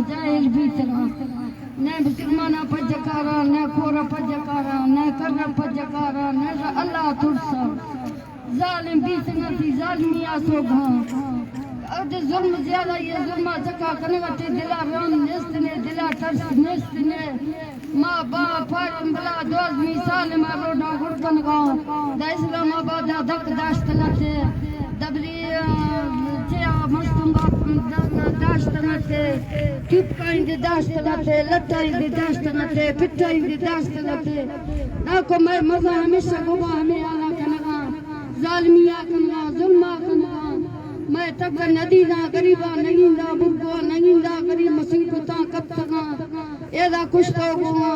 جاہل بھی ترا نہ مسلمانہ پجکارا نہ کورا پجکارا نہ کرنا پجکارا نہ اللہ ترسا ظالم بھی سنتی ظالمی آسو گھا اد ظلم زیادہ یہ ظلمہ چکا کنگتی دلا رون نست نے دلا ترس نست نے ماں باپ فارم بلا دوزمی سالم روڈا گھڑکن گاؤں دا اسلام آبادا دک داشت لتے دبری چیا مستنگا داشت لتے ٹپکائیں دی داشت لتے لٹائیں دی داشت لتے پٹائیں دی داشت لتے ناکو میں مزہ ہمیشہ گوا ہمیں آلا کنگا ظالمیہ کنگا ظلمہ کنگا میں تک ندی دا غریبا نہیں دا بگو نہیں دا غریب مصیبتا کب تکا ایدا کشتا گوا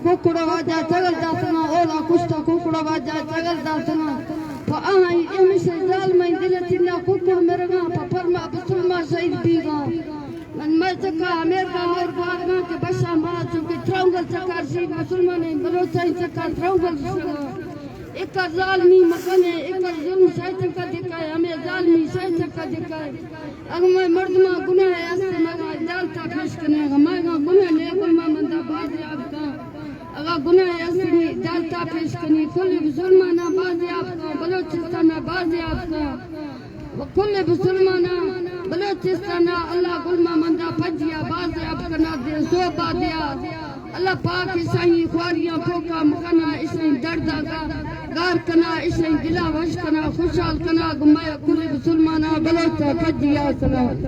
کوکڑا واجا چگل دا سنا اولا کشتا کوکڑا واجا چگل دا سنا پا آئی امیشہ ظالمین دلتی نا کوکڑ مرگا پا پرما بسلمہ شہید بیگا میں چکا امریکہ مرگوار گا کہ بشا ماں چکے ترونگل چکار شید مسلمانیں بلوچائیں چکار ترونگل شید ایک ظالمی مکنے ایک ظلم شاید کا دکھائے ہمیں ظالمی شاید کا دکھائے اگر میں مردمہ گناہ ایسے مگا جالتا پیش کرنے گا میں گناہ لے گلمہ مندہ بازی آپ کا اگر گناہ ایسے جالتا پیش کرنے کل بسلمانہ بازی آپ کا بلوچستانہ بازی آپ کا کل بسلمانہ بلوچستانہ اللہ گلمہ مندہ پجیا بازی آپ کا نا دے سو بازیا اللہ پاک اسائی خواریاں پھوکا مکانا اسائی درد آگا گار کنا اسائی دلا وش کنا خوشحال کنا گمایا کلی بسلمانا بلوچا پجیا سلام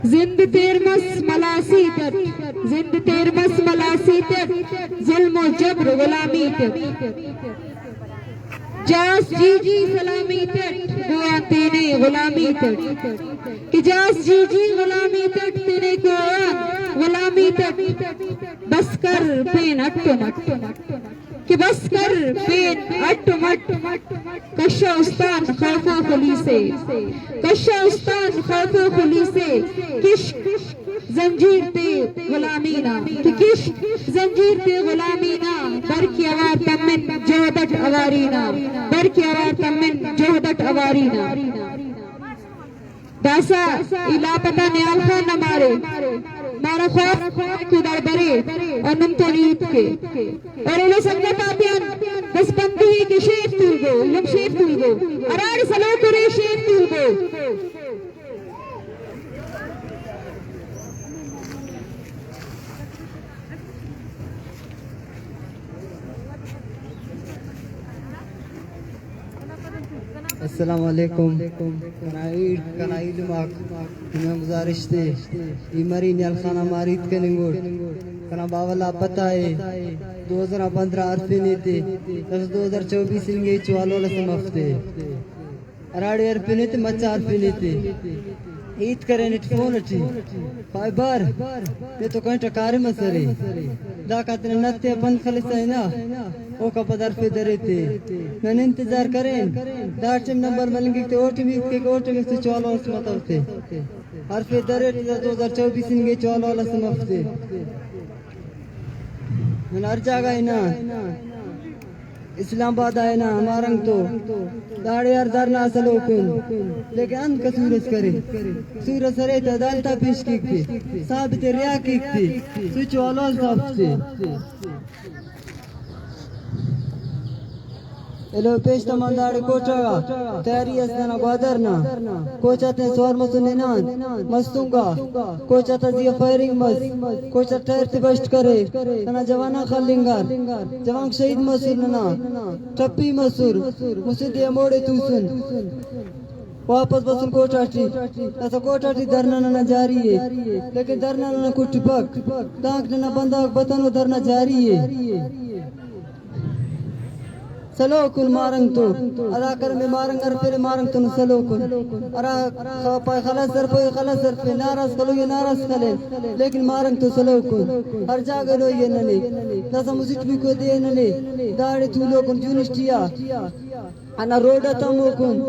زند تیرمس ملاسی تک زند تیرمس ملاسی تک ظلم و جبر غلامی تک جاس جی جی سلامی تک گویا تینے غلامی تک کہ جاس جی جی غلامی تک تینے گویا غلامی تک بس کر پین اٹو مٹ کہ بس کر پین اٹو مٹ کشا استان خوف و خلی سے کشا استان خوف و خلی سے کشک زنجیر تے غلامینا کہ کشک زنجیر تے غلامینا برکی آوار تمن جہدت اوارینا برکی آوار تمن جہدت اوارینا داسا الاپتا نیال خان نہ مارے مارا خوف کو در برے اور نمتو نیت کے اور انہیں سنگت آتیان بس بندی کے شیف تول گو لم شیف تول گو ارار سلو کرے شیف تول گو السلام علیکم کنائیل ماک میں گزارش دے یہ مری نیال خانہ مارید کننگوڑ کنا باولا پتہ ہے 2015 عرفی نیتے 2024 انگے چوالو لسم ہفتے اراڑی عرفی نیتے مچا عرفی نیتے عید کریں نیٹ فون اٹھی پائی بار یہ تو کہیں ٹکارے مسئلے دا کہتے ہیں نتے اپن خلصہ ہے نا او کا پدر پہ درے تھے میں نے انتظار کریں دا ٹیم نمبر ملنگی تے او ٹیم کے او ٹیم سے چوالو لسم ہفتے عرفی درے تھے 2024 انگے چوالو لسم ہفتے من ہر جگہ ہے نا اسلام آباد آئے نا ہمارنگ تو داڑے ہر دارنا اصل ہوکن لیکن انت کا سورج کرے سورج سرے تا دالتا پیش کیک تھی ثابت ریا کیک تھی سوچ والوال صاحب تھی ایلو پیش تمان داڑے کوچا گا تیاری اسنا گوادرنا کوچا تین سوار مسنینان مستونگا کوچا تا زیا فائرنگ مس کوچا تیر تی بشت کرے تنا جوانا خلنگار جوان شہید مسور ننا ٹپی مسور مسیدی اموڑے توسن واپس بسن کوٹاٹی ایسا کوٹاٹی درنا ننا جاری ہے لیکن درنا ننا کٹی پک دانک ننا بنداک بطنو درنا جاری ہے سلو کن مارنگ تو ادا کر میں مارنگ ار پھر مارنگ تو سلو کن ارا پای خلاص سر پای خلاص سر پہ ناراض کلو یہ ناراض کلے لیکن مارنگ تو سلو کن ہر جاگہ لو یہ ننے دسا مسجد بھی کو دے ننے داڑی تو لو کن جونشتیا انا روڈا تمو کن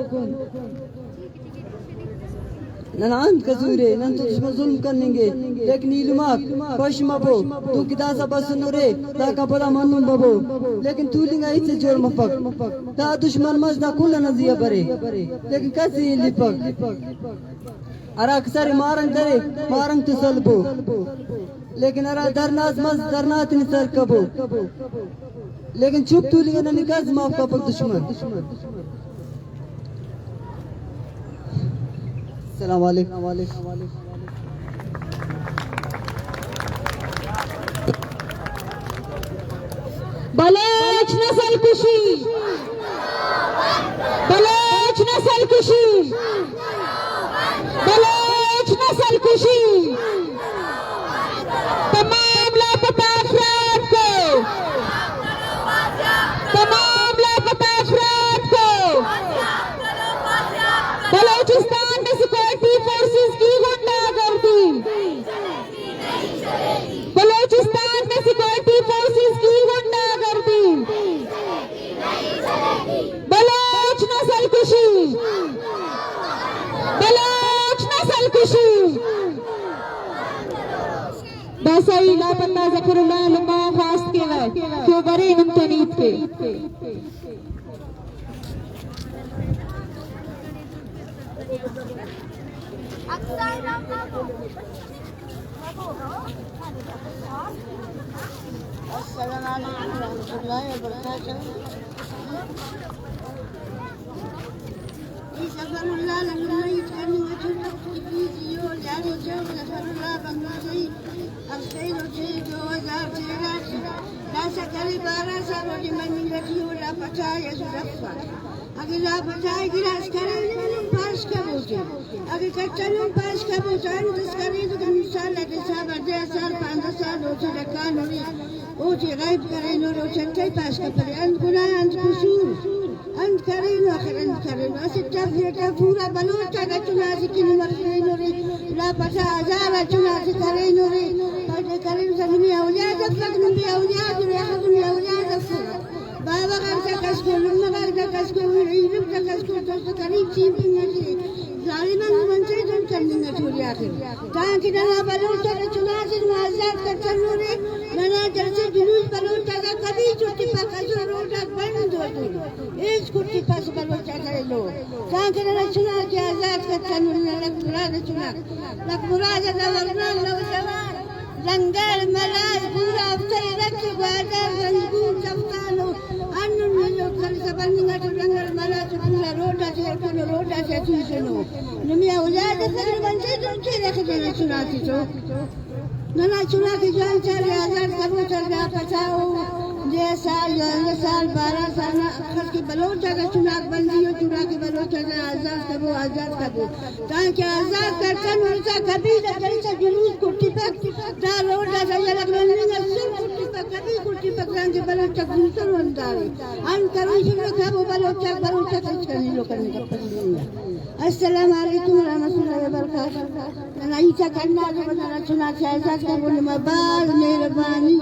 ننان کزورے نن تو دشمن ظلم کریں گے لیکن علماء خوش مبو تو کدازا بسنورے تا کا بڑا منون ببو لیکن تو لنگا ایسے جوڑ مپک تا دشمن مجدہ کھلا نزیہ برے لیکن کسی لپک ارا کساری مارنگ درے مارنگ تو سلبو لیکن ارا درناز مز درنات نسر کبو لیکن چپ تو لنگا نکاز ماف کپک دشمن السلام علیکم بلوچ نسل کشی بلوچ نسل کشی بلوچ نسل کشی تمام لاپتہ افراد کو تمام لاپتہ افراد کو بلوچستان میں سیکورٹی فورسز کی غنڈہ گردی بلوچستان میں سیکورٹی فورسز کی غنڈہ گردی بلوچ نسل کشی بلوچ نسل کشی بسائی لاپتہ ظفر اللہ لمبا خواست کے وقت کیوں برے نمتنید کے السلام علیکم ورحمۃ اللہ وبرکاتہ سفر اللہ لنگلائی تکنی وچھنا کتیزیو جاری جو سفر اللہ بنگلائی افسیر اچھے 2013 ناسا کری 12 سالوں کی منی رکھی ہو لا پچائے سرفا اگر لا پچائے گراس کرے نمون پاس کرو جو اگر کچھنوں پاس کرو جانو دس کرے تو کمی سال لگے سال 10 سال 15 سال ہو چھے رکان ہوئی او چھے غیب کرے نو رو چھنٹے پاس کرے انت گناہ انت قصور انت کرے نو آخر انت کرے نو اسی ٹفیٹا پورا بلوچا کا چنازی کی نمر کرے نو رے لا پچا ہزارہ چنازی کرے نو رے پڑھے کرے نو سنمی اولیاء دفلک نمی اولیاء جو ریخت نمی اولیاء دفلک بابا غر کا کس کو لما غر کا کس کو علم کا کس کو دوست قریب چیپی نجی ظالمان منچے دن کرنے گا چھوڑی آخر تاکہ ننا بلوچا کا چنازی معذات کا چنورے ننا جلسے جلوس بلوچا کا کبھی چھوٹی پاکا جو روٹا بند ہو دو ایس کٹی پاس بلوچا کرے لو تاکہ ننا چنا کی آزاد کا چنورے ننا لک مراد چنا لک مراد دورنا لو جوان لنگر ملاز پورا افسر رکھ بازار رنگون چفتانو انن ملو کل سبنگا تو لنگر ملاز پورا روٹا سے کنو روٹا سے چیزنو نمی اولاد سر منچے دن کے رکھ دینے سناتی تو ننا چنا کی جان چاہے آزاد کرو چل جا پچاؤ 10 سال 11 سال 12 سال اخر کی بلوچا کا چناک بندی ہو چنا کی بلوچا کا آزاد کرو تاکہ آزاد کرتا نورسا کبھی جلسہ جلوس کٹی پک دا روٹا دا یلک لنگا سن کٹی پک کبھی کٹی پک رنگی بلوچا کنسر ونداری ان کرو شنو کھابو بلوچا کچھ کرنی لو کرنے کا پسند السلام علیکم ورحمۃ اللہ وبرکاتہ ننا عیسیٰ کرنا جو بنانا چنا سے آزاد کرو نمباز مہربانی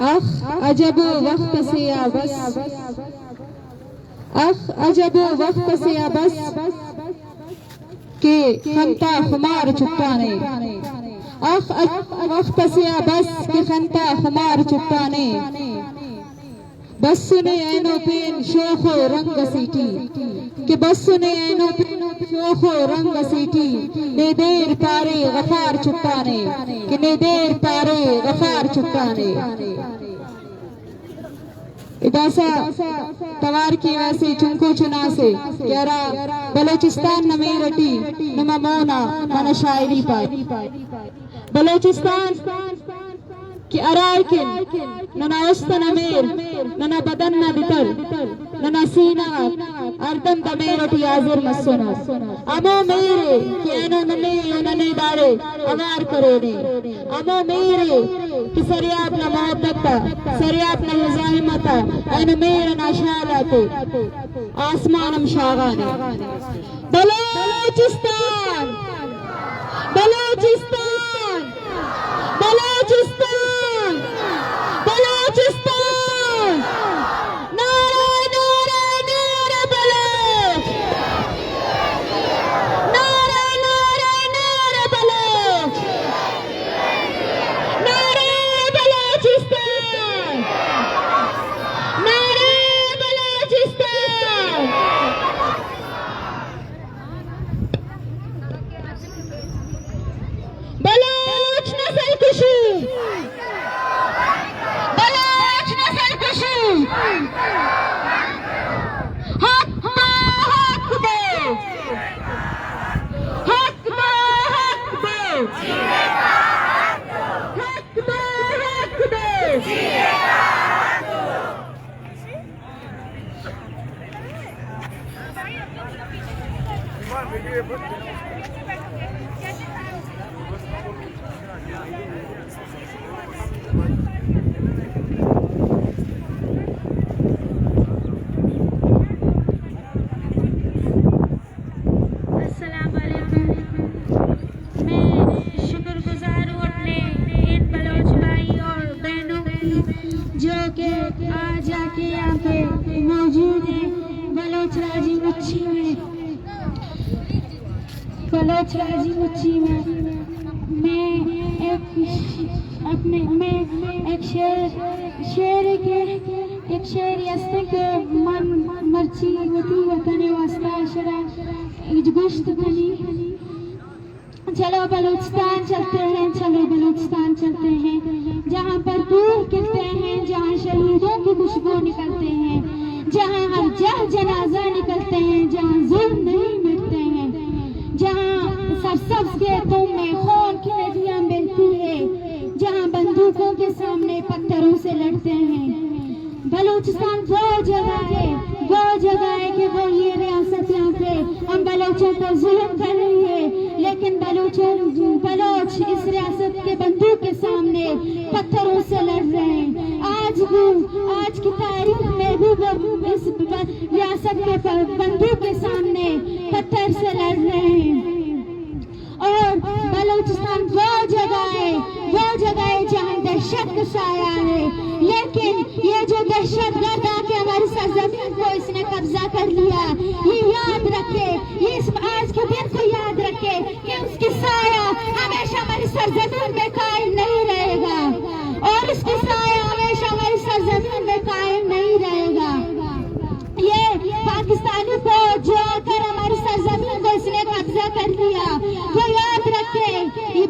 اخ عجب وقت سے بس اخ عجب وقت سے بس کہ خنتا خمار چپانے اخ وقت سے بس کہ خنتا خمار چپانے بس سنے اینو پین شوخ و رنگ سیٹی کہ بس سنے اینو پین شوخ و رنگ سیٹی نے دیر پارے غفار چپانے کہ نے دیر پارے غفار چپانے اداسا توار کی ویسے چنکو چنا سے کہرا بلوچستان نمی رٹی نما مونا ننا شاعری پائی بلوچستان کی ارائکن ننا استن امیر ننا بدن نا دیتر ننا سینہ اردم دمیرٹی آزر مسونا امو میرے کی اینو ننے یوننے دارے امار کرے نے امو میرے کی سریاب نا محبتا سریاب نا مزاحمتا اینو میرے نا شالاتے آسمانم شاغانے بلوچستان بلوچستان بلوچستان بلوچستان بلوچستان نعرہ نعرہ نعرہ بلوچ نعرہ نعرہ نعرہ بلوچ نعرہ بلوچستان نعرہ بلوچستان بلوچ نسل کشی بلوچ نسل کشی حق دو حق دو حق دو حق دو حق دو حق دو السلام علیکم. میں شکر گزار ہوں اپنے ان بلوچ بھائی اور بہنوں کی جو کہ آج آ کے یہاں پہ موجود ہیں بلوچ راجی مچھی میں. بلوچ راجی مچھی میں ایک شعر کے من مرچی وطی وطن واسطہ شرع گوشت بنی. چلو بلوچستان چلتے ہیں چلو بلوچستان چلتے ہیں جہاں پر دور کہتے ہیں جہاں شہیدوں کی خوشبو نکلتے ہیں جہاں ہر جہ جنازہ نکلتے ہیں جہاں ظلم نہیں مٹتے ہیں جہاں سرسبز کھیتوں میں خون کی ندیاں بہتی ہے جہاں بندوقوں کے سامنے پتھروں سے لڑتے ہیں. بلوچستان وہ جگہ ہے کہ وہ یہ ریاست یہاں پہ ہم بلوچوں پر ظلم کر رہی ہے لیکن بلوچ اس ریاست کے بندوق کے سامنے پتھروں سے لڑ رہے ہیں. آج کی تاریخ میں بھی وہ اس ریاست کے بندوق کے سامنے پتھر سے لڑ رہے ہیں. اور بلوچستان وہ جگہ ہے جہاں دہشت کا سایہ ہے لیکن یہ جو دہشت گرد آ کے ہماری سرزمین کو اس نے قبضہ کر لیا یہ یاد رکھے اس آج کے دن کو یاد رکھے کہ اس کی سایہ ہمیشہ ہماری سرزمین میں قائم نہیں رہے گا اور اس کی سایہ ہمیشہ ہماری سرزمین میں قائم نہیں رہے گا. یہ پاکستانی فوج جو آ کر ہماری سرزمین کو اس نے قبضہ کر لیا وہ یاد رکھے وہ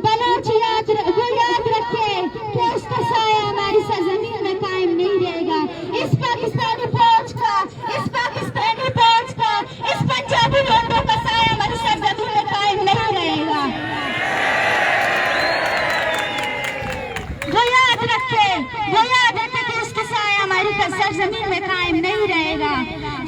یاد رکھے کہ اس کا سایہ ہماری سرزمین میں قائم نہیں رہے گا. اس پاکستانی فوج کا اس پنجابی لوگوں کا سایہ ہماری سرزمین میں قائم نہیں رہے گا. وہ یاد رکھے کہ اس کا سایہ ہماری سرزمین میں قائم نہیں رہے گا.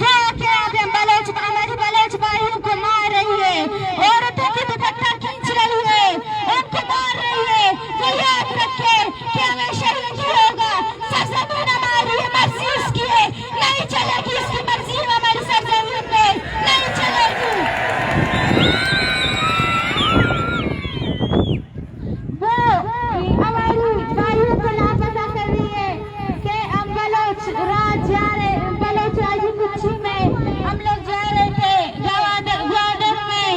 وہ کیا ہمارے بلوچ بھائیوں کو مار رہی ہے عورتوں کی دوپٹہ کھینچ رہی ہے ان کو مار رہی ہے. وہ یاد رکھے کہ ہمیشہ ہی ہوگا سرزمین ہماری مرضی اس کی ہے نہیں چلے گی اس کی مرضی ہماری سرزمین میں نہیں چلے گی. وہ ہماری بھائیوں کو لاپتہ کر رہی ہے کہ ہم بلوچ راج جا رہے بلوچ راجی کچھی میں ہم لوگ جا رہے تھے گوادر میں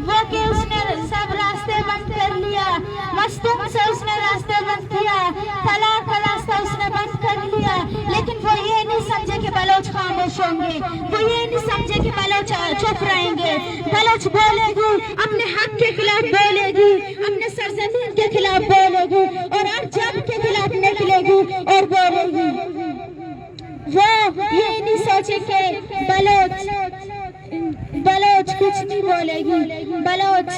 وہ کہ اس نے سب راستے بند کر لیا مستوم سے اس نے راستے بند کیا طلاق کا راستہ اس نے بند کر لیا لیکن وہ یہ نہیں سمجھے کہ بلوچ خاموش ہوں گے. وہ یہ نہیں سمجھے کہ بلوچ چپ رہیں گے. بلوچ بولے گی اپنے حق کے خلاف بولے گی اپنے سرزمین کے خلاف بولے گی اور ہر جب کے خلاف نکلے گی اور بولے گی. وہ یہ نہیں سوچے کہ بلوچ کچھ نہیں بولے گی بلوچ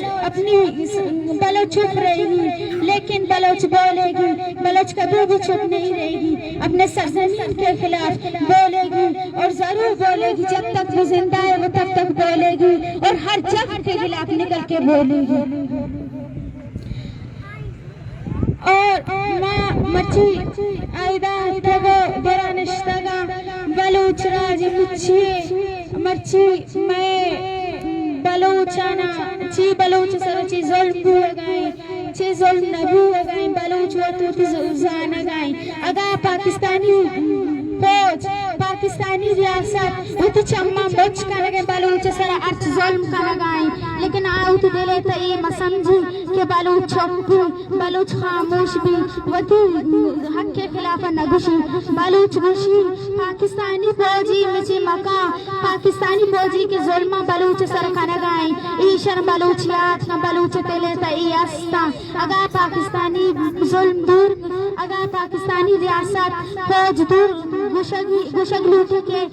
چپ رہے گی لیکن بلوچ بولے گی. بلوچ کبھی بھی چپ نہیں رہے گی اپنے سرزمین کے خلاف بولے گی اور ضرور بولے گی. جب تک وہ زندہ ہے وہ تب تک بولے گی اور ہر جب کے خلاف نکل کے بولے گی. اور ما مرچی آئیدہ تگو درانشتگا بلوچ راج مچھی مرچی میں بلوچانا چی بلوچ سر چی ظلم بو گائیں چی ظلم نبو گائیں بلوچ بلوچ وطوط زانگائیں اگا پاکستانی فوج پاکستانی ریاست وہ تو چمہ بچ کا لگے بلوچ سر ارچ ظلم کا لگائیں لیکن آؤت دلے تا ای مسنجی کہ بلوچ چپ بلوچ خاموش بھی وہ تو حق کے خلاف نگوشی بلوچ گوشی پاکستانی فوجی مچی مکا پاکستانی فوجی کے ظلمہ بلوچ سر کا لگائیں ایشن بلوچیات نہ بلوچ دلے تا ای استا اگا پاکستانی ظلم دور اگا پاکستانی ریاست فوج دور گوشگ لوٹی کے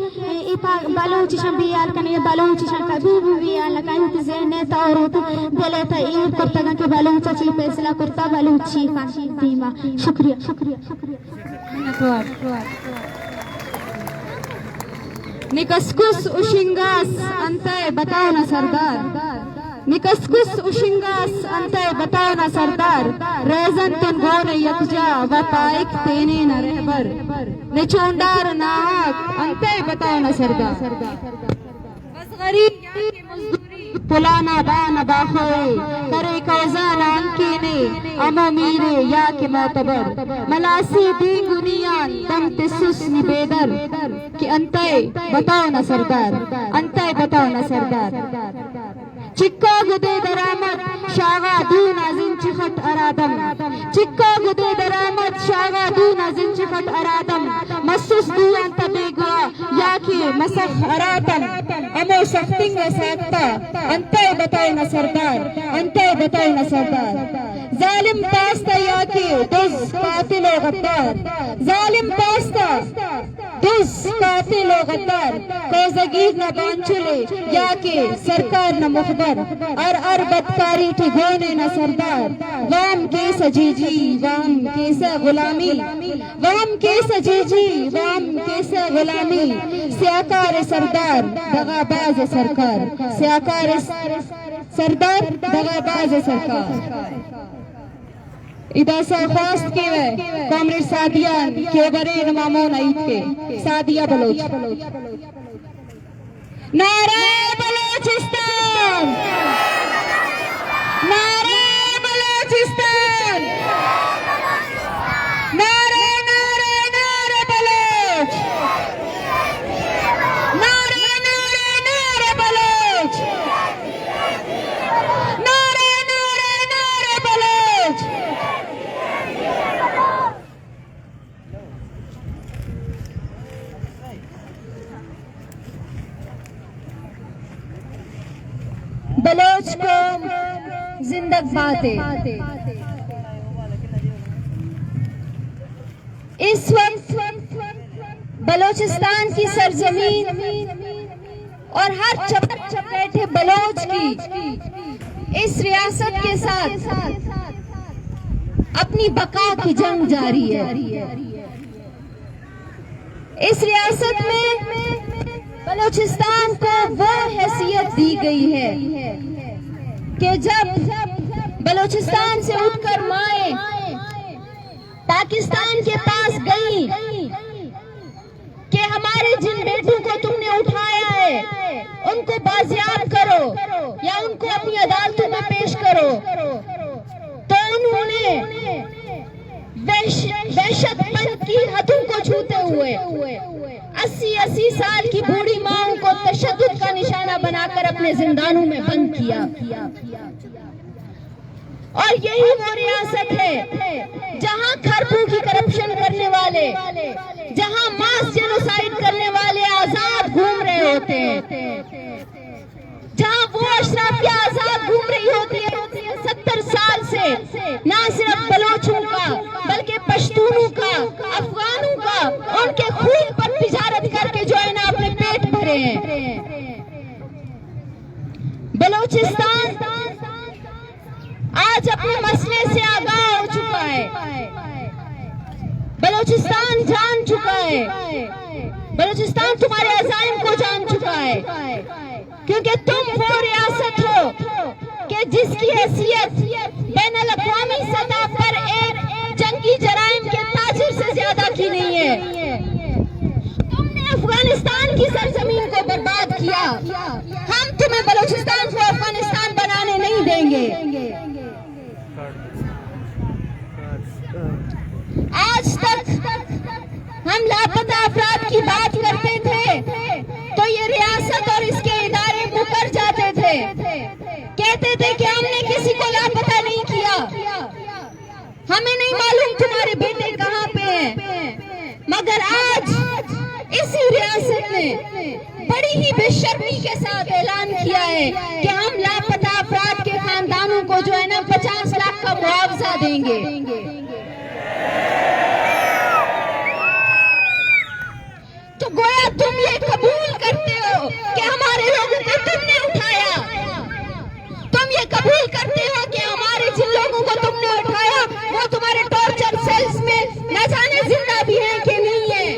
بلوچ شن بیال کنی بلوچ شن کبھی بھی بیال لگائی ہوتی ذہنے تا اور ہوتی دلے تا اید کرتگا کہ بلوچ چی فیصلہ کرتا بلوچی خانشی دیما شکریہ نکسکس اشنگاس انتے بتاؤ نا سردار نکسکس اشنگاس انتے بتاؤ نا سردار ریزن تن گون یکجا و پائک تینے نا رہبر نچوندار ناک انتے بتاؤ نا سردار بس غریب یہاں کی مزدوری پلانا بانا باخوئے کرے کوزان انکینے امو میرے یا کے معتبر ملاسی دینگونیان دم تسوسنی بیدر کہ انتے بتاؤ نا سردار انتے بتاؤ نا سردار چکا گدے درامت شاغا دون ازن چخٹ ارادم چکا گدے درامت شاغا دون ازن چخٹ ارادم مسوس دو انت بیگوا یا کی مسخ ارادم امو سختنگ ساکتا انتے بتاؤ نا سردار انتے بتاؤ نا سردار ظالم پاستا یا کی دز قاتل و غدار ظالم پاستا دز قاتل و غدار کوزگیر نہ بانچلے یا کہ سرکار نہ مخبر ار بدکاری ٹھگونے نہ سردار وام کے سجیجی وام کے سا غلامی وام کے سجیجی وام کے سا غلامی سیاکار سردار دغا باز سرکار سیاکار سردار دغا باز سرکار ادا سا خواست کے وے کامریڈ سادیان کے برے نمامون عید کے سادیہ بلوچ نعرہ بلوچستان نعرہ بلوچستان نعرہ نعرہ نعرہ بلوچ نعرہ نعرہ نعرہ بلوچ نعرہ نعرہ نعرہ بلوچ بلوچ قوم زندہ باتیں اس وقت بلوچستان کی سرزمین اور ہر چپیٹے بلوچ کی اس ریاست کے ساتھ اپنی بقا کی جنگ جاری ہے اس ریاست میں بلوچستان کو وہ حیثیت دی گئی ہے کہ جب بلوچستان سے اٹھ کر مائیں پاکستان کے پاس گئیں کہ ہمارے جن بیٹوں کو تم نے اٹھایا ہے ان کو بازیاب کرو یا ان کو اپنی عدالتوں میں پیش کرو تو انہوں نے وحشت پن کی حدوں کو چھوتے ہوئے 80 سال کی بوڑھی ماں کو تشدد کا نشانہ بنا کر اپنے زندانوں میں بند کیا اور یہی وہ ریاست ہے جہاں کھربو کی کرپشن کرنے والے جہاں ماس جینوسائیڈ کرنے والے آزاد گھوم رہے ہوتے ہیں جہاں وہ اشرافیہ آزاد گھوم رہی ہوتی ہے 70 سال سے نہ صرف بلوچوں کا بلکہ پشتونوں کا افغانوں کا ان کے خون پر تجارت کر کے جو ہے نا اپنے پیٹ بھرے ہیں بلوچستان آج اپنے مسئلے سے آگاہ ہو چکا ہے بلوچستان جان چکا ہے بلوچستان تمہارے عزائم کو جان چکا ہے کیونکہ تم وہ ریاست ہو کہ جس کی حیثیت بین الاقوامی سطح پر ایک جنگی جرائم کے تاجر سے زیادہ کی نہیں ہے تم نے افغانستان کی سرزمین کو برباد کیا ہم تمہیں بلوچستان کو افغانستان بنانے نہیں دیں گے پتا افراد کی بات کرتے تھے تو یہ ریاست اور اس کے ادارے مکر جاتے تھے، کہتے تھے کہ ہم نے کسی کو لاپتہ نہیں کیا، ہمیں نہیں معلوم تمہارے بیٹے کہاں پہ ہیں۔ مگر آج اسی ریاست نے بڑی ہی بے شرمی کے ساتھ اعلان کیا ہے کہ ہم لاپتہ افراد کے خاندانوں کو جو ہے نا 50 لاکھ کا معاوضہ دیں گے۔ تو گویا تم یہ قبول کرتے ہو کہ ہمارے لوگوں کو تم نے اٹھایا، تم یہ قبول کرتے ہو کہ ہمارے جن لوگوں کو تم نے اٹھایا وہ تمہارے ٹارچر سیلز میں نہ جانے زندہ بھی ہیں کہ نہیں ہیں۔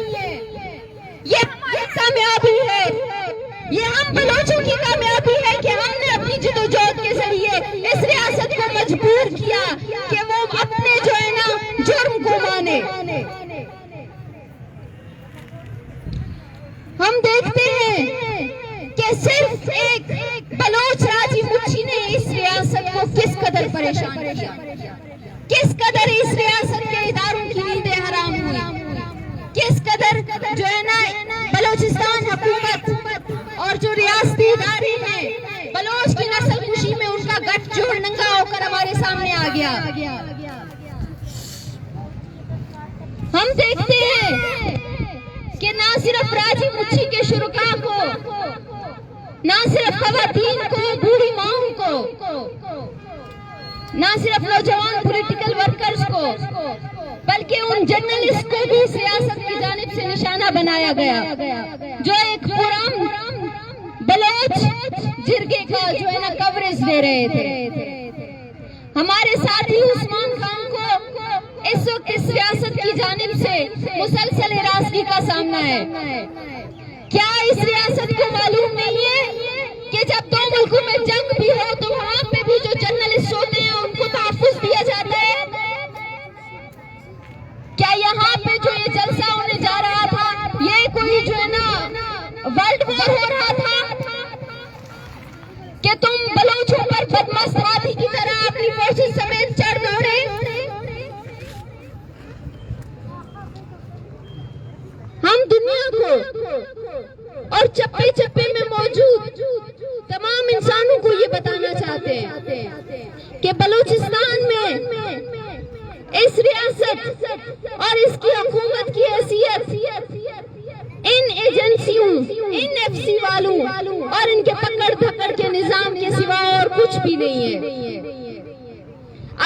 یہ ہماری کامیابی ہے، یہ ہم بلوچوں کی کامیابی ہے کہ ہم نے اپنی جدوجہد کے ذریعے اس ریاست کو مجبور کیا کہ وہ اپنے جو ہے نا جرم کو مانے۔ ہم دیکھتے ہیں کہ صرف ایک بلوچ راجی مچھی نے اس ریاست کو کس قدر پریشان کیا، کس قدر اس ریاست کے اداروں کی نیندیں حرام ہوئی، کس قدر جو ہے نا بلوچستان حکومت اور جو ریاستی ادارے ہیں بلوچ کی نسل کشی میں ان کا گٹھ جوڑ ننگا ہو کر ہمارے سامنے آ گیا۔ ہم دیکھتے ہیں کہ نہ صرف راجی مچھی کے شرکاء کو، نہ صرف خواتین کو، بوڑھی ماؤں کو، نہ صرف نوجوان پولیٹیکل ورکرز کو، بلکہ ان جرنلسٹ کو بھی سیاست کی جانب سے نشانہ بنایا گیا جو ایک پرام بلوچ جرگے کا جو ہے نا کوریج دے رہے تھے۔ ہمارے ساتھی عثمان خان کو اس وقت اس ریاست کی جانب سے مسلسل ہراسگی کا سامنا ہے۔ کیا اس ریاست کو معلوم نہیں ہے کہ جب دو ملکوں میں جنگ بھی ہو تو وہاں پہ بھی جو جرنلسٹ ہوتے ہیں ان کو تحفظ دیا جاتا ہے؟ کیا یہاں پہ جو یہ جلسہ ہونے جا رہا تھا یہ کوئی جو ہے نا ورلڈ وار ہو رہا تھا کہ تم بلوچوں پر بدمست ہاتھی کی طرح اپنی فورسز سمیت چڑھ دوڑے؟ ہم دنیا کو اور چپے چپے میں موجود تمام انسانوں کو یہ بتانا چاہتے ہیں کہ بلوچستان میں اس ریاست اور اس کی حکومت کی حیثیت ان ایجنسیوں، ان ایف سی والوں اور ان کے پکڑ دھکڑ کے نظام کے سوا اور کچھ بھی نہیں ہے۔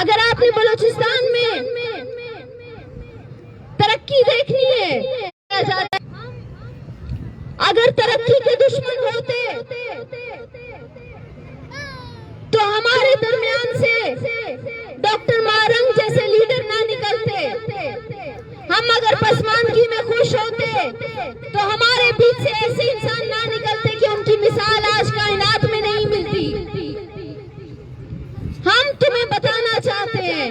اگر آپ نے بلوچستان میں ترقی دیکھنی ہے، اگر ترقی کے دشمن ہوتے تو ہمارے درمیان سے ڈاکٹر مارنگ جیسے لیڈر نہ نکلتے، ہم اگر پسماندگی میں خوش ہوتے تو ہمارے بیچ سے ایسے انسان نہ نکلتے کہ ان کی مثال آج کائنات میں نہیں ملتی۔ ہم تمہیں بتانا چاہتے ہیں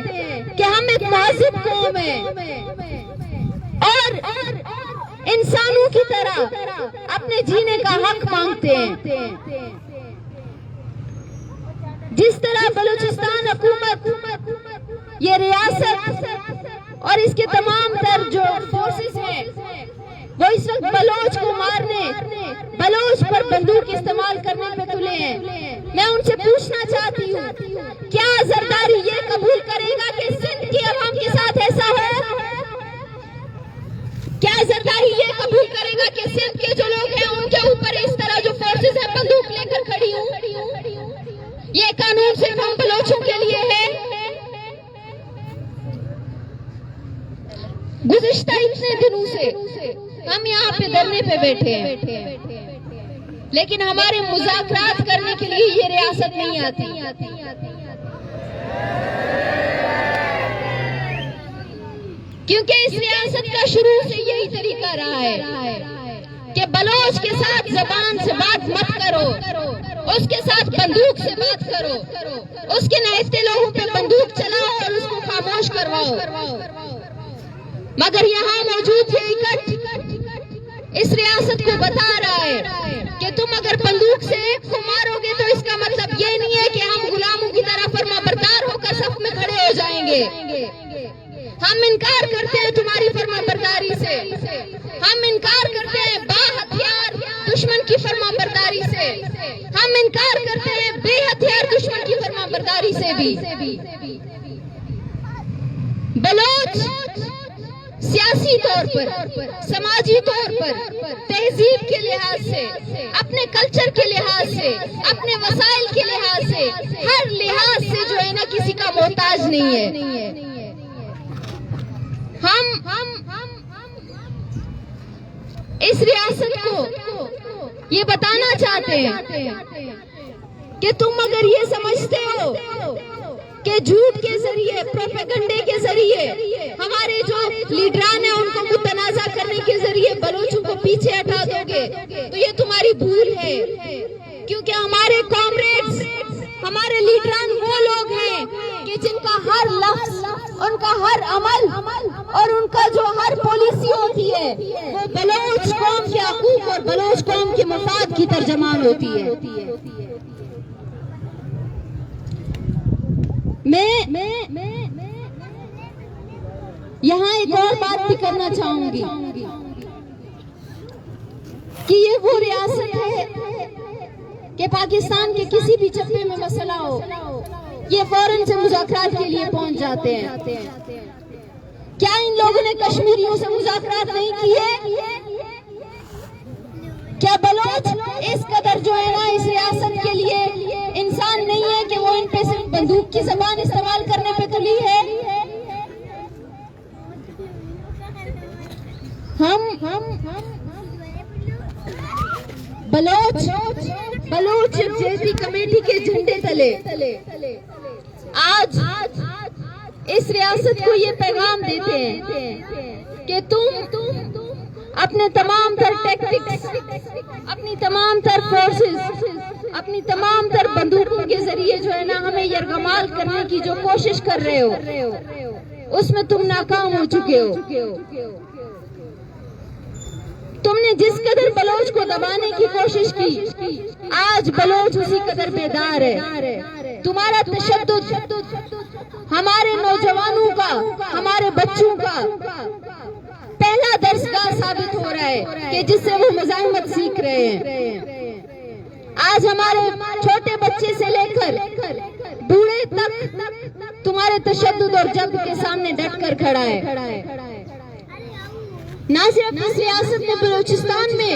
کہ ہم ایک مہذب قوم ہیں اور انسانوں کی طرح اپنے جینے کا حق مانگتے ہیں۔ جس طرح بلوچستان حکومت، یہ ریاست اور اس کے تمام تر جو فورسز ہیں وہ اس وقت بلوچ کو مارنے، بلوچ پر بندوق استعمال کرنے پہ تلے ہیں، میں ان سے پوچھنا چاہتی ہوں کیا زرداری یہ قبول کرے گا کہ سندھ کے عوام کے ساتھ ایسا ہو؟ کیا زرداری یہ قبول کرے گا کہ سندھ کے جو لوگ ہیں ان کے اوپر اس طرح جو فورسز ہیں بندوق لے کر کھڑی ہوں؟ یہ قانون صرف ہم بلوچوں کے لیے ہے؟ گزشتہ اتنے دنوں سے ہم یہاں پہ دھرنے پہ بیٹھے ہیں لیکن ہمارے مذاکرات کرنے کے لیے یہ ریاست نہیں آتی۔ کیونکہ اس ریاست کا شروع سے یہی طریقہ رہا ہے کہ بلوچ کے ساتھ زبان سے بات مت کرو، اس کے ساتھ بندوق سے بات کرو، اس کے نہتے لوگوں پہ بندوق چلاؤ اور اس کو خاموش کرواؤ۔ مگر یہاں موجود یہ اکٹھ اس ریاست کو بتا رہا ہے کہ تم اگر بندوق سے ایک کو مارو گے تو اس کا مطلب یہ نہیں ہے کہ ہم غلاموں کی طرح فرما بردار ہو کر صف میں کھڑے ہو جائیں گے۔ ہم انکار کرتے ہیں تمہاری فرما برداری برداری سے، ہم انکار کرتے ہیں با ہتھیار دشمن کی فرما برداری سے، ہم انکار کرتے ہیں بے ہتھیار دشمن کی فرما برداری سے بھی۔ بلوچ سیاسی طور پر، سماجی طور پر، تہذیب کے لحاظ سے، اپنے کلچر کے لحاظ سے، اپنے وسائل کے لحاظ سے، ہر لحاظ سے جو ہے نا کسی کا محتاج نہیں ہے۔ ہم اس ریاست کو یہ بتانا چاہتے ہیں کہ تم اگر یہ سمجھتے ہو کہ جھوٹ کے ذریعے، پروپیگنڈے کے ذریعے، ہمارے جو لیڈران ہیں ان کو متنازع کرنے کے ذریعے بلوچوں کو پیچھے ہٹا دو گے تو یہ تمہاری بھول ہے، کیونکہ ہمارے کامریڈز، ہمارے لیڈران وہ لوگ ہیں کہ جن کا ہر لفظ، ان کا ہر عمل اور ان کا جو ہر پالیسی ہوتی ہے وہ بلوچ قوم کے حقوق اور بلوچ قوم کے مفاد کی ترجمان ہوتی ہے۔ میں یہاں ایک اور بات بھی کرنا چاہوں گی کہ یہ وہ ریاست ہے کہ پاکستان کے کسی بھی چپے میں مسئلہ ہو یہ فوراً سے مذاکرات کے لیے پہنچ جاتے ہیں۔ کیا ان لوگوں نے کشمیریوں سے مذاکرات نہیں کیے؟ کیا بلوچ اس قدر جو ہے نا اس ریاست کے لیے انسان نہیں ہے کہ وہ ان پہ صرف بندوق کی زبان استعمال کرنے پہ تلی ہے؟ بلوچ جیسی کمیٹی کے جھنڈے تلے آج اس ریاست کو یہ پیغام دیتے ہیں کہ تم اپنے تمام تر ٹیکٹکس، اپنی تمام تر فورسز، اپنی تمام تر بندوقوں کے ذریعے جو ہے نا ہمیں یرغمال کرنے کی جو کوشش کر رہے ہو اس میں تم ناکام ہو چکے ہو۔ تم نے جس قدر بلوچ کو دبانے کی کوشش کی آج بلوچ اسی قدر بیدار ہے۔ تمہارا تشدد ہمارے نوجوانوں کا، ہمارے بچوں کا پہلا درسگاہ ثابت ہو رہا ہے کہ جس سے وہ مزاحمت سیکھ رہے ہیں۔ آج ہمارے چھوٹے بچے سے لے کر بوڑھے تک تمہارے تشدد اور جبر کے سامنے ڈٹ کر کھڑا ہے۔ نہ صرف اس ریاست میں، بلوچستان میں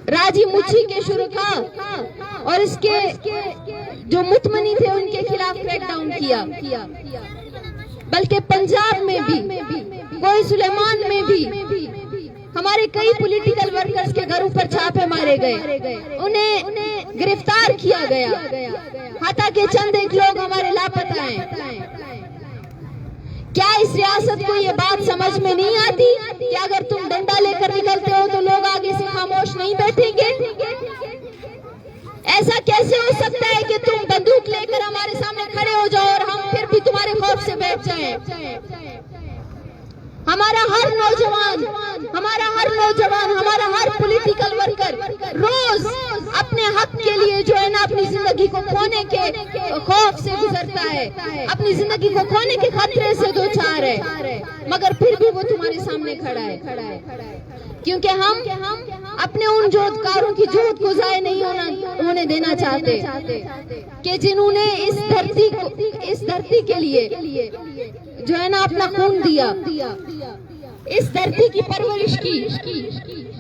راجی مچھی کے شرکاء اور اس کے جو متمنی تھے ان کے خلاف کریک ڈاؤن کیا، بلکہ پنجاب میں بھی، کوئی سلیمان میں بھی ہمارے کئی پولیٹیکل ورکرز کے گھروں پر چھاپے مارے گئے، انہیں گرفتار کیا گیا، حتیٰ کہ چند ایک لوگ ہمارے لاپتہ ہیں۔ کیا اس ریاست کو یہ بات سمجھ میں نہیں آتی کہ اگر تم ڈنڈا لے کر نکلتے ہو تو لوگ آگے سے خاموش نہیں بیٹھیں گے؟ ایسا کیسے ہو سکتا ہے کہ تم بندوق لے کر ہمارے سامنے کھڑے ہو جاؤ اور ہم پھر بھی تمہارے خوف سے بیٹھ جائیں؟ ہمارا ہر نوجوان، ہمارا ہر پولیٹیکل ورکر روز اپنے حق کے لیے جو ہے نا اپنی زندگی کو کھونے کے خوف سے گزرتا ہے، اپنی زندگی کو کھونے کے خطرے سے دوچار ہے، مگر پھر بھی وہ تمہارے سامنے کھڑا ہے، کیونکہ ہم اپنے ان جودکاروں کی جہد کو ضائع نہیں ہونے دینا چاہتے کہ جنہوں نے اس دھرتی کے لیے جو ہے نا اپنا خون دیا، اس دھرتی کی پرورش کی،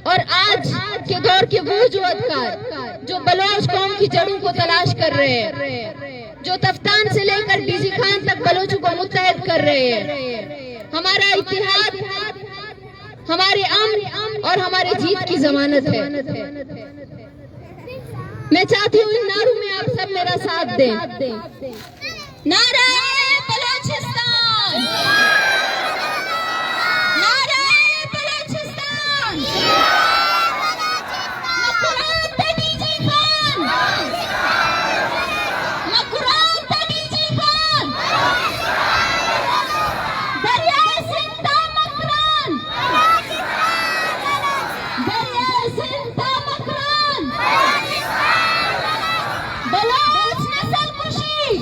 اور آج کے دور کے وہ جودکار جو بلوچ قوم کی جڑوں کو تلاش کر رہے ہیں، جو تفتان سے لے کر ڈی جی خان تک بلوچوں کو متحد کر رہے ہیں۔ ہمارا اتحاد ہمارے امن اور ہمارے جیت کی ضمانت ہے۔ میں چاہتی ہوں ان نعروں میں آپ سب میرا ساتھ دیں۔ نعرہ بلوچستان، نعرہ بلوچستان، مقرات ڈی جی خان، مقرات ڈی جی خان، دریائے سندھ تا مکران، دریائے سندھ تا مکران، بلوچ نسل کشی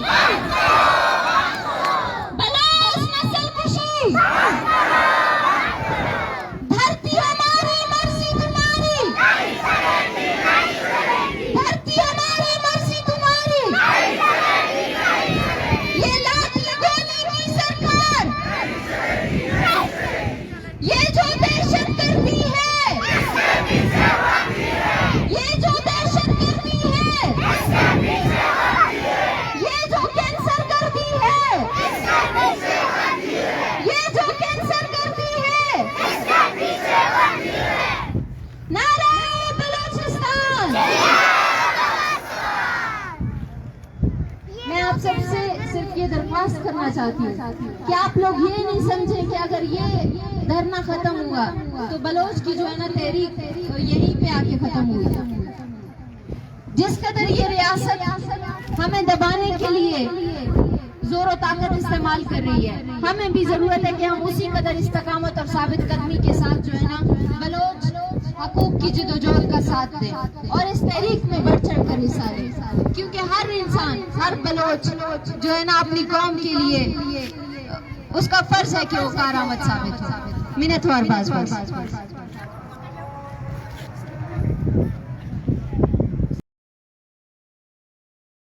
درخواست کرنا چاہتی ہوں کہ آپ لوگ یہ نہیں سمجھیں کہ اگر یہ دھرنا ختم ہوا تو بلوچ کی جو ہے نا تحریک یہیں پہ آ کے ختم ہوئی. جس قدر یہ ریاست ہمیں دبانے کے لیے زور و طاقت استعمال کر رہی ہے, ہمیں بھی ضرورت ہے کہ ہم اسی قدر استقامت اور ثابت قدمی کے ساتھ جو ہے نا بلوچ حقوق کی جدوجہد کا ساتھ دیں اور اس تحریک میں بڑھ چڑھ کر حصہ لیں, کیونکہ ہر انسان, ہر بلوچ جو ہے نا اپنی قوم کے لیے اس کا فرض ہے کہ وہ کارآمد ثابت ہو. منت وار باز باز.